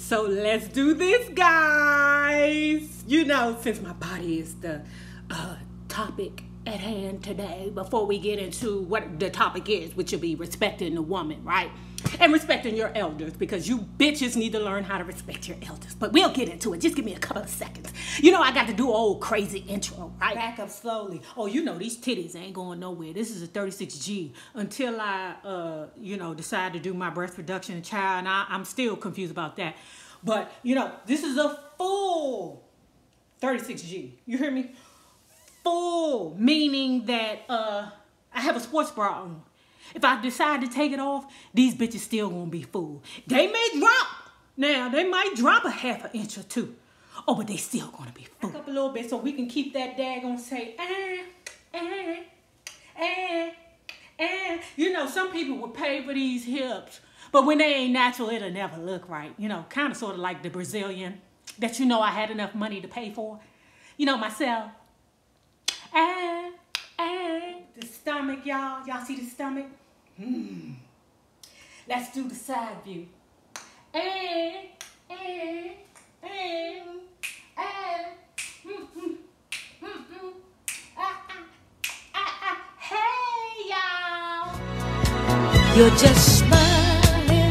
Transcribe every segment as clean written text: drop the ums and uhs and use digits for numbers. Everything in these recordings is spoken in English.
So let's do this, guys. You know, since my body is the topic at hand today, before we get into what the topic is, which will be respecting the woman, right? And respecting your elders, because you bitches need to learn how to respect your elders. But we'll get into it. Just give me a couple of seconds. You know, I got to do an old crazy intro, right? Back up slowly. Oh, you know, these titties ain't going nowhere. This is a 36G until I, decide to do my breast reduction in child. And I'm still confused about that. But, you know, this is a full 36G. You hear me? Full, meaning that I have a sports bra on. If I decide to take it off, these bitches still gonna be full. They may drop. Now, they might drop a half an inch or two. Oh, but they still gonna be full. Back up a little bit so we can keep that daggone say, You know, some people would pay for these hips, but when they ain't natural, it'll never look right. You know, kind of sort of like the Brazilian that you know I had enough money to pay for. You know, myself. The stomach, y'all. Y'all see the stomach? Let's do the side view. Hey, y'all. You're just smiling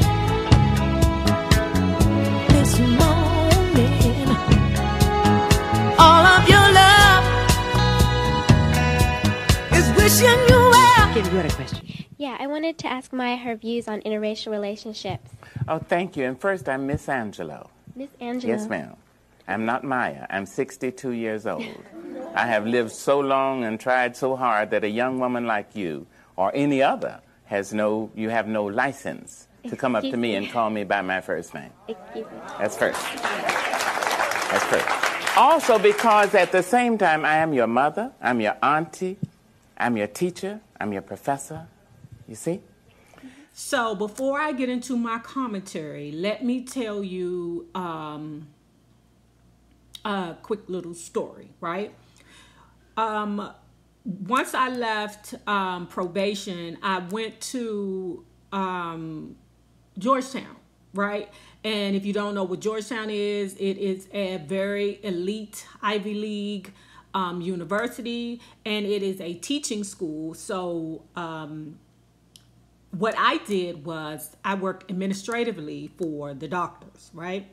this morning. All of your love is wishing you well. Kim, you had a question. Yeah, I wanted to ask Maya her views on interracial relationships. Oh, thank you. And first, I'm Miss Angelo. Miss Angelo. Yes, ma'am. I'm not Maya. I'm 62 years old. I have lived so long and tried so hard that a young woman like you or any other you have no license to come up to me and call me by my first name. Excuse me. That's first. That's first. Also because at the same time, I am your mother, I'm your auntie, I'm your teacher, I'm your professor. You see? So before I get into my commentary, let me tell you a quick little story, right? Once I left probation, I went to Georgetown, right? And if you don't know what Georgetown is, it is a very elite Ivy League university, and it is a teaching school. So what I did was I worked administratively for the doctors, right?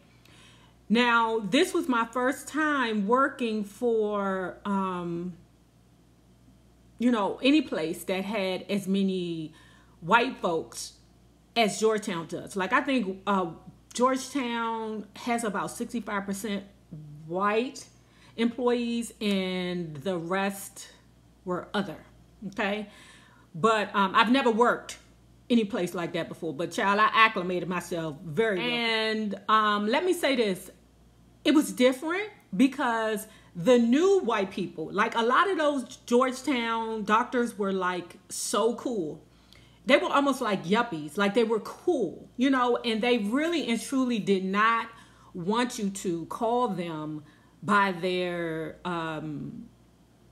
Now, this was my first time working for, any place that had as many white folks as Georgetown does. Like, I think Georgetown has about 65% white employees and the rest were other, okay? But I've never worked any place like that before, but child, I acclimated myself very well. And let me say this, it was different because the new white people, like a lot of those Georgetown doctors were like so cool. They were almost like yuppies, like they were cool, and they really and truly did not want you to call them by their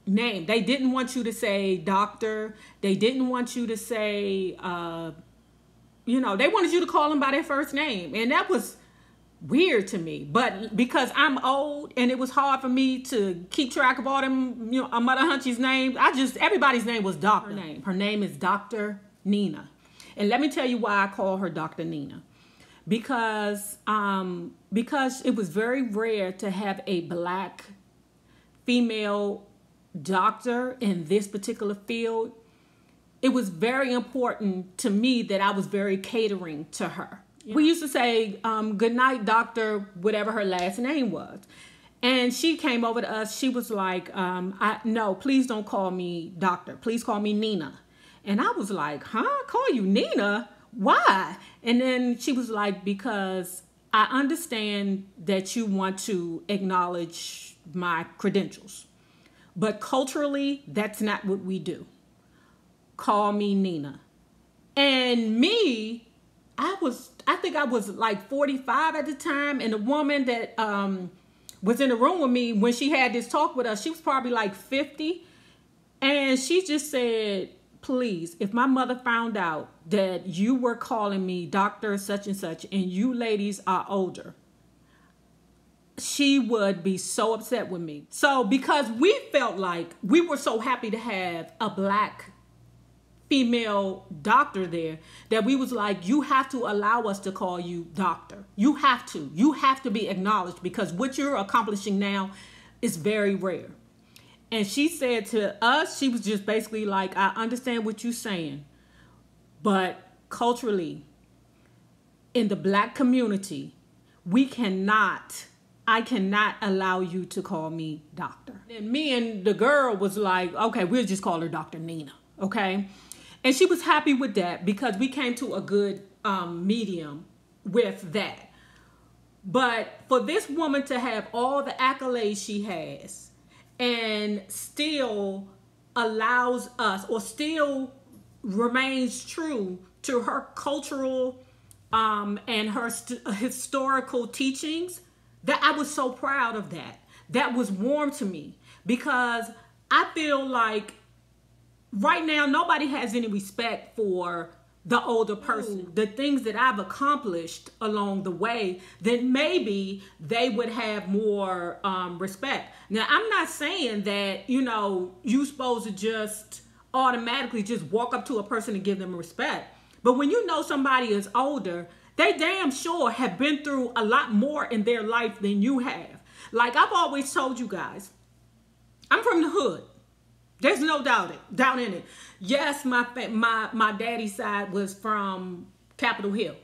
name. They didn't want you to say doctor. They didn't want you to say, they wanted you to call them by their first name. And that was weird to me. But because I'm old and it was hard for me to keep track of all them, Mother Hunchy's names, everybody's name was Doctor. Her name is Dr. Nina. And let me tell you why I call her Dr. Nina. Because it was very rare to have a black female doctor in this particular field. It was very important to me that I was very catering to her. Yeah. We used to say, good night, doctor, whatever her last name was. And she came over to us. She was like, no, please don't call me doctor. Please call me Nina. And I was like, call you Nina? Why? And then she was like, because I understand that you want to acknowledge my credentials. But culturally, that's not what we do. Call me Nina. And me, I think I was like 45 at the time. And the woman that was in the room with me when she had this talk with us, she was probably like 50. And she just said, please, if my mother found out that you were calling me Dr. such and such and you ladies are older, she would be so upset with me. So because we felt like we were so happy to have a black female doctor there, that we was like, you have to allow us to call you doctor. You have to be acknowledged, because what you're accomplishing now is very rare. And she said to us, she was just basically like, I understand what you're saying, but culturally in the black community, I cannot allow you to call me doctor. And me and the girl was like, okay, we'll just call her Dr. Nina, okay? And she was happy with that, because we came to a good medium with that. But for this woman to have all the accolades she has and still allows us, or still remains true to her cultural and her historical teachings, that I was so proud of that. That was warm to me, because I feel like right now nobody has any respect for the older person. The things that I've accomplished along the way, then maybe they would have more respect. Now, I'm not saying that, you know, you're supposed to just automatically just walk up to a person and give them respect. But when you know somebody is older, they damn sure have been through a lot more in their life than you have. Like I've always told you guys, I'm from the hood. There's no doubt in it. Yes, my daddy's side was from Capitol Hill.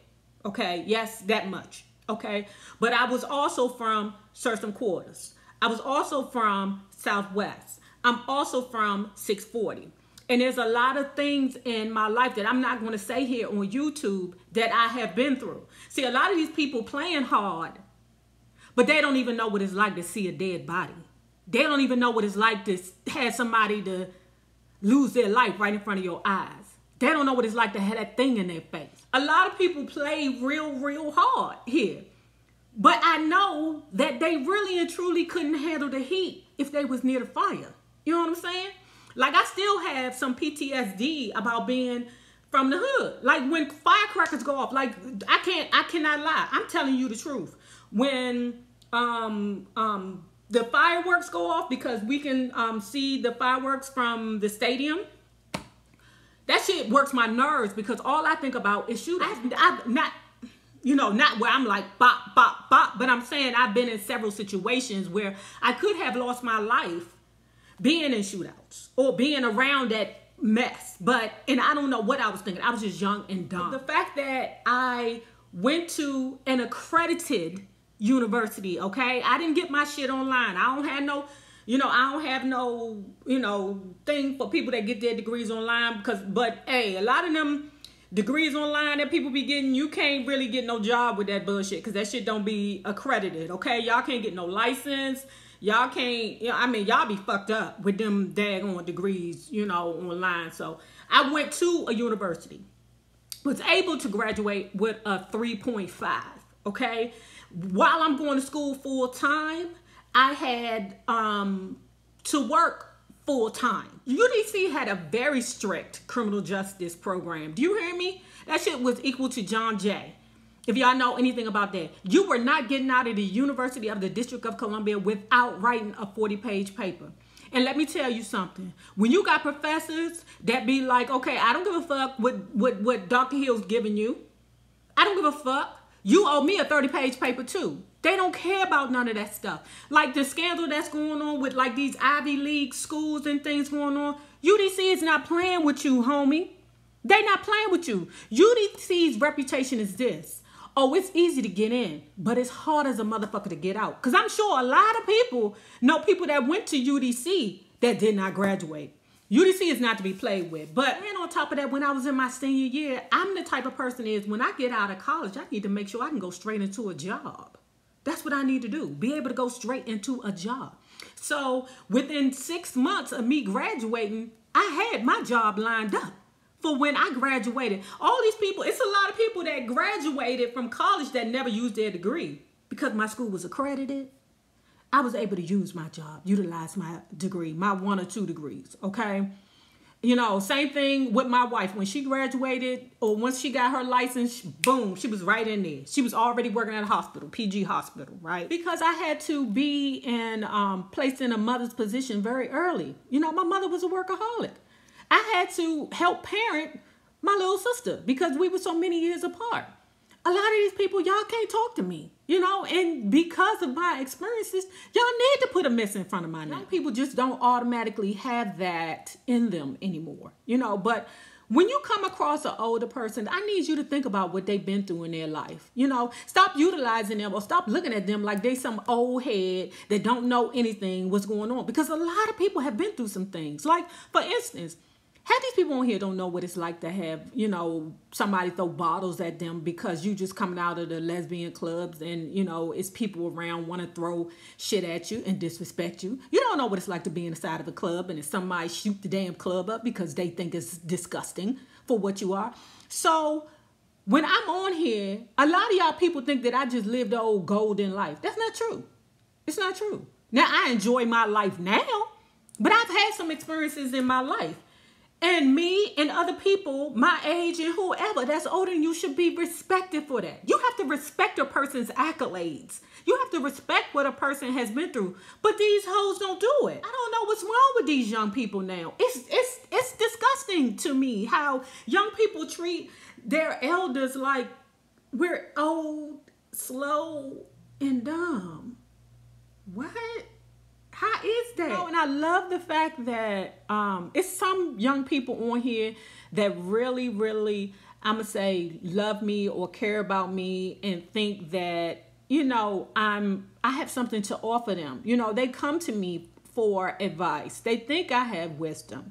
Okay, yes, that much. Okay, but I was also from Certain Quarters. I was also from Southwest. I'm also from 640. And there's a lot of things in my life that I'm not going to say here on YouTube that I have been through. See, a lot of these people playing hard, but they don't even know what it's like to see a dead body. They don't even know what it's like to have somebody to lose their life right in front of your eyes. They don't know what it's like to have that thing in their face. A lot of people play real hard here. But I know that they really and truly couldn't handle the heat if they was near the fire. You know what I'm saying? Like, I still have some PTSD about being from the hood. Like, when firecrackers go off, like, I cannot lie. I'm telling you the truth. When the fireworks go off, because we can see the fireworks from the stadium, that shit works my nerves, because all I think about is shooting. I've not, you know, not where I'm like bop, bop, bop, but I'm saying I've been in several situations where I could have lost my life being in shootouts or being around that mess. And I don't know what I was thinking. I was just young and dumb. The fact that I went to an accredited university, okay? I didn't get my shit online. I don't have no, thing for people that get their degrees online, but hey, a lot of them degrees online that people be getting, you can't really get no job with that bullshit, because that shit don't be accredited, okay? Y'all can't get no license. Y'all can't, y'all be fucked up with them daggone degrees, online. So I went to a university, was able to graduate with a 3.5, okay? While I'm going to school full time, I had to work full time. UDC had a very strict criminal justice program. Do you hear me? That shit was equal to John Jay. If y'all know anything about that, you were not getting out of the University of the District of Columbia without writing a 40-page paper. And let me tell you something. When you got professors that be like, okay, I don't give a fuck what Dr. Hill's giving you. I don't give a fuck. You owe me a 30-page paper too. They don't care about none of that stuff. Like the scandal that's going on with like these Ivy League schools and things going on. UDC is not playing with you, homie. They not playing with you. UDC's reputation is this. Oh, it's easy to get in, but it's hard as a motherfucker to get out. Because I'm sure a lot of people know people that went to UDC that did not graduate. UDC is not to be played with. But and on top of that, when I was in my senior year, I'm the type of person is when I get out of college, I need to make sure I can go straight into a job. That's what I need to do. Be able to go straight into a job. So within 6 months of me graduating, I had my job lined up for when I graduated. All these people, it's a lot of people that graduated from college that never used their degree. Because my school was accredited, I was able to use my job, utilize my degree, my 1 or 2 degrees, okay? You know, same thing with my wife. When she graduated or once she got her license, boom, she was right in there. She was already working at a hospital, PG hospital, right? Because I had to be placed in a mother's position very early. You know, my mother was a workaholic. I had to help parent my little sister because we were so many years apart. A lot of these people, y'all can't talk to me, you know, and because of my experiences, y'all need to put a miss in front of my name. Young people just don't automatically have that in them anymore, you know, but when you come across an older person, I need you to think about what they've been through in their life. You know, stop utilizing them or stop looking at them like they some old head that don't know anything what's going on, because a lot of people have been through some things. Like, for instance, half these people on here don't know what it's like to have, you know, somebody throw bottles at them because you just coming out of the lesbian clubs and, you know, it's people around want to throw shit at you and disrespect you. You don't know what it's like to be inside of a club and if somebody shoot the damn club up because they think it's disgusting for what you are. So when I'm on here, a lot of y'all people think that I just lived the old golden life. That's not true. It's not true. Now, I enjoy my life now, but I've had some experiences in my life. And me and other people, my age and whoever that's older than you, should be respected for that. You have to respect a person's accolades. You have to respect what a person has been through. But these hoes don't do it. I don't know what's wrong with these young people now. It's disgusting to me how young people treat their elders like we're old, slow, and dumb. What? How is that? Oh, and I love the fact that it's some young people on here that really, really, I'm going to say, love me or care about me and think that, you know, I have something to offer them. You know, they come to me for advice. They think I have wisdom.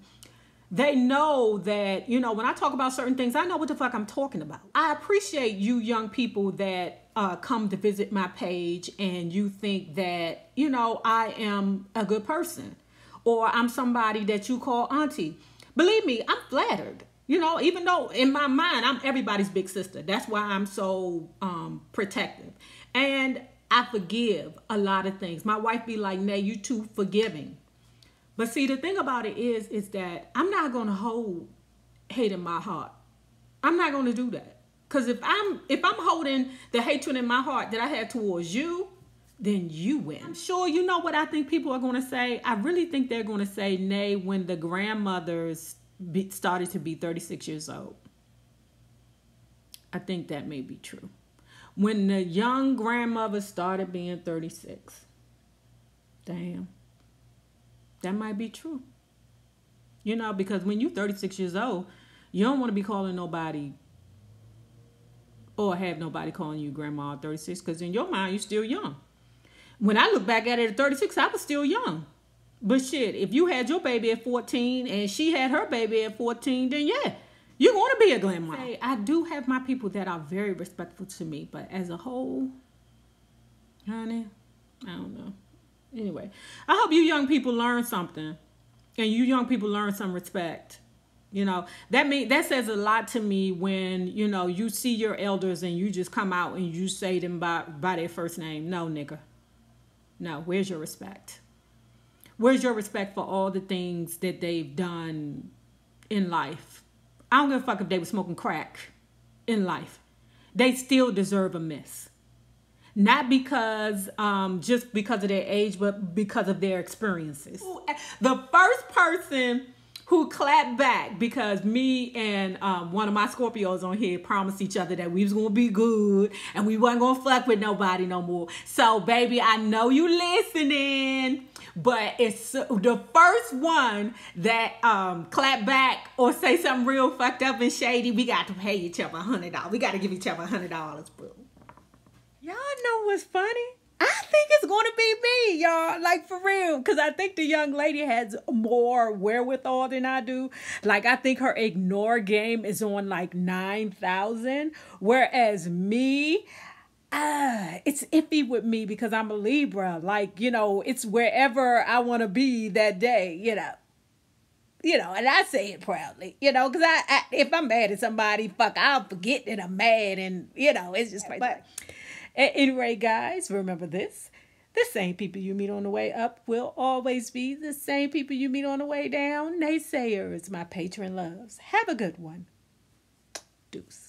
They know that, you know, when I talk about certain things, I know what the fuck I'm talking about. I appreciate you young people that come to visit my page and you think that, you know, I am a good person or I'm somebody that you call auntie. Believe me, I'm flattered. You know, even though in my mind, I'm everybody's big sister. That's why I'm so protective. And I forgive a lot of things. My wife be like, Nay, you too forgiving. But see, the thing about it is that I'm not going to hold hate in my heart. I'm not going to do that. Because if I'm holding the hatred in my heart that I had towards you, then you win. I'm sure you know what I think people are going to say. I really think they're going to say, nay, when the grandmothers started to be 36 years old. I think that may be true. When the young grandmothers started being 36. Damn. That might be true. You know, because when you're 36 years old, you don't want to be calling nobody or have nobody calling you grandma at 36, because in your mind, you're still young. When I look back at it at 36, I was still young. But shit, if you had your baby at 14 and she had her baby at 14, then yeah, you're going to be a grandma. I do have my people that are very respectful to me, but as a whole, honey, I don't know. Anyway, I hope you young people learn something and you young people learn some respect. You know, that says a lot to me when, you know, you see your elders and you just come out and you say them by their first name. No, nigga. No, where's your respect? Where's your respect for all the things that they've done in life? I don't give a fuck if they were smoking crack in life. They still deserve a miss. Not because, just because of their age, but because of their experiences. The first person who clapped back because me and one of my Scorpios on here promised each other that we was going to be good and we wasn't going to fuck with nobody no more. So, baby, I know you listening, but it's the first one that clap back or say something real fucked up and shady. We got to pay each other $100. We got to give each other $100, boo. Y'all know what's funny? I think it's going to be me, y'all. Like, for real. Because I think the young lady has more wherewithal than I do. Like, I think her ignore game is on, like, 9,000. Whereas me, it's iffy with me because I'm a Libra. Like, you know, it's wherever I want to be that day, you know. You know, and I say it proudly, you know, because if I'm mad at somebody, fuck, I'll forget that I'm mad. And, you know, it's just like that. At any rate, guys, remember this. The same people you meet on the way up will always be the same people you meet on the way down. Naysayers, my patron loves. Have a good one. Deuce.